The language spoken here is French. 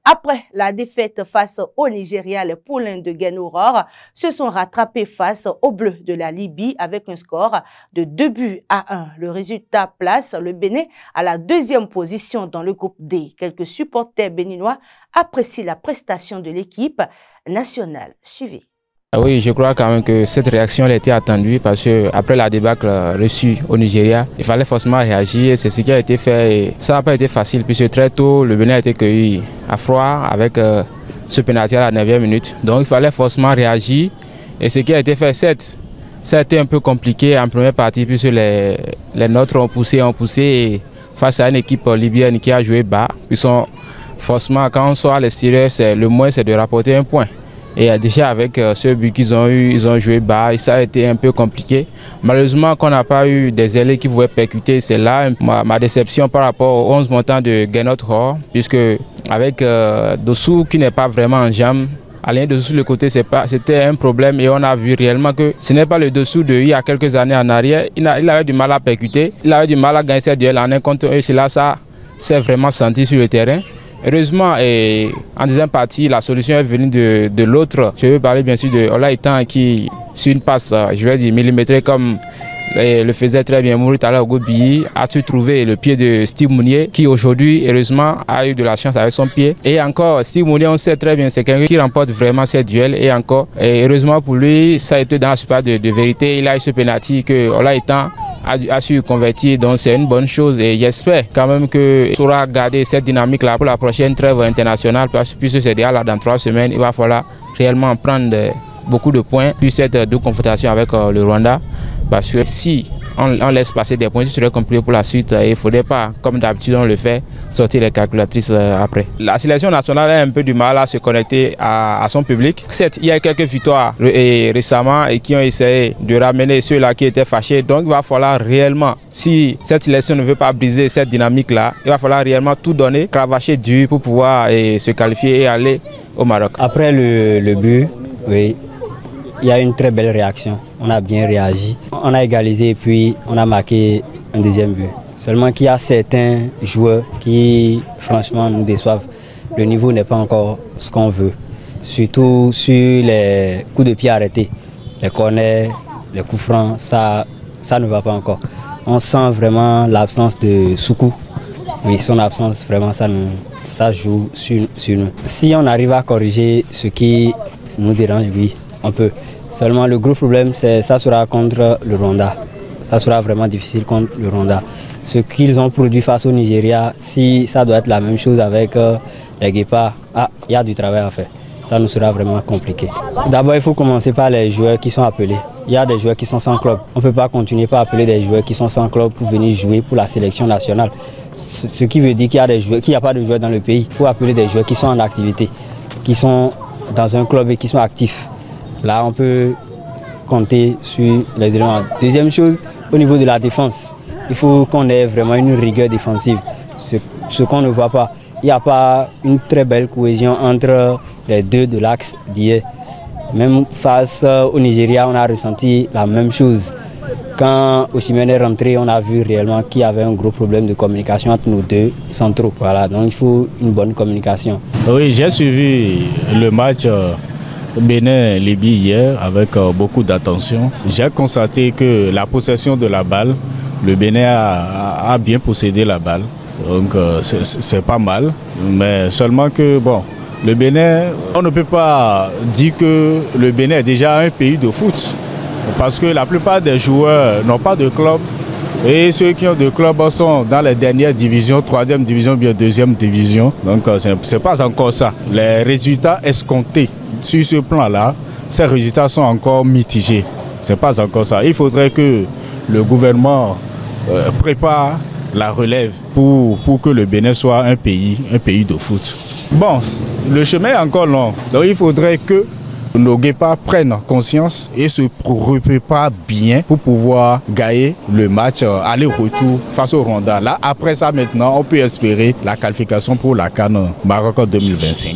Après la défaite face au Nigeria, les poulains de Guénouror se sont rattrapés face aux Bleus de la Libye avec un score de 2-1. Le résultat place le Bénin à la deuxième position dans le groupe D. Quelques supporters béninois apprécient la prestation de l'équipe nationale. Suivez. Oui, je crois quand même que cette réaction elle était attendue parce que après la débâcle reçue au Nigeria, il fallait forcément réagir. C'est ce qui a été fait et ça n'a pas été facile puisque très tôt le Bénin a été cueilli à froid avec ce pénalty à la 9e minute. Donc il fallait forcément réagir et ce qui a été fait, ça a été un peu compliqué en première partie puisque les nôtres ont poussé et face à une équipe libyenne qui a joué bas. Forcément quand on sort à l'extérieur, le moins c'est de rapporter un point. Et déjà avec ce but qu'ils ont eu, ils ont joué bas et ça a été un peu compliqué. Malheureusement qu'on n'a pas eu des ailiers qui pouvaient percuter, c'est là ma déception par rapport aux 11 montants de Guénouror, puisque avec Dossou qui n'est pas vraiment en jambe, aligné Dossou sur le côté, c'était un problème et on a vu réellement que ce n'est pas le Dossou de il y a quelques années en arrière. Il avait du mal à percuter, il avait du mal à gagner ses duels en un contre eux, c'est là ça s'est vraiment senti sur le terrain. Heureusement, en deuxième partie, la solution est venue de l'autre. Je veux parler bien sûr de Olaïtan qui, sur une passe, je vais dire millimétrée comme le faisait très bien Mourit à Gobi, a su trouver le pied de Steve Mounier qui aujourd'hui, heureusement, a eu de la chance avec son pied. Et encore, Steve Mounier, on sait très bien, c'est quelqu'un qui remporte vraiment ses duels. Et encore, heureusement pour lui, ça a été dans la super de vérité. Il a eu ce penalty que Olaïtan a su convertir, donc c'est une bonne chose et j'espère quand même que saura garder cette dynamique là pour la prochaine trêve internationale puisque c'est déjà là dans 3 semaines, il va falloir réellement prendre beaucoup de points puis cette double confrontation avec le Rwanda parce que si on laisse passer des points, ce serait compliqué pour la suite et il ne faudrait pas, comme d'habitude on le fait, sortir les calculatrices après. La sélection nationale a un peu du mal à se connecter à son public. Certes, il y a quelques victoires récemment et qui ont essayé de ramener ceux-là qui étaient fâchés. Donc il va falloir réellement, si cette sélection ne veut pas briser cette dynamique-là, il va falloir réellement tout donner, cravacher dur pour pouvoir se qualifier et aller au Maroc. Après le but, oui. Il y a une très belle réaction, on a bien réagi. On a égalisé et puis on a marqué un deuxième but. Seulement qu'il y a certains joueurs qui franchement nous déçoivent. Le niveau n'est pas encore ce qu'on veut. Surtout sur les coups de pied arrêtés, les corners, les coups francs, ça ne va pas encore. On sent vraiment l'absence de Soukou. Oui, son absence vraiment ça joue sur nous. Si on arrive à corriger ce qui nous dérange, oui, on peut. Seulement le gros problème, ça sera contre le Rwanda. Ça sera vraiment difficile contre le Rwanda. Ce qu'ils ont produit face au Nigeria, si ça doit être la même chose avec les Guépards, il y a du travail à faire. Ça nous sera vraiment compliqué. D'abord, il faut commencer par les joueurs qui sont appelés. Il y a des joueurs qui sont sans club. On ne peut pas continuer par appeler des joueurs qui sont sans club pour venir jouer pour la sélection nationale. Ce qui veut dire qu'il n'y a pas de joueurs dans le pays. Il faut appeler des joueurs qui sont en activité, qui sont dans un club et qui sont actifs. Là, on peut compter sur les éléments. Deuxième chose, au niveau de la défense, il faut qu'on ait vraiment une rigueur défensive. Ce qu'on ne voit pas. Il n'y a pas une très belle cohésion entre les deux de l'axe d'hier. Même face au Nigeria, on a ressenti la même chose. Quand Osimhen est rentré, on a vu réellement qu'il y avait un gros problème de communication entre nos deux centraux. Voilà, donc il faut une bonne communication. Oui, j'ai suivi le match Bénin-Libye hier avec beaucoup d'attention. J'ai constaté que la possession de la balle, le Bénin a bien possédé la balle. Donc c'est pas mal. Mais seulement que bon, le Bénin, on ne peut pas dire que le Bénin est déjà un pays de foot. Parce que la plupart des joueurs n'ont pas de club. Et ceux qui ont de clubs sont dans les dernières divisions, 3e division, bien 2e division. Donc c'est pas encore ça. Les résultats escomptés sur ce plan-là, ces résultats sont encore mitigés. C'est pas encore ça. Il faudrait que le gouvernement prépare la relève pour que le Bénin soit un pays de foot. Bon, le chemin est encore long. Donc il faudrait que nos Guépards prennent conscience et se préparent bien pour pouvoir gagner le match aller-retour face au Rwanda. Là, après ça, maintenant, on peut espérer la qualification pour la CAN Maroc 2025.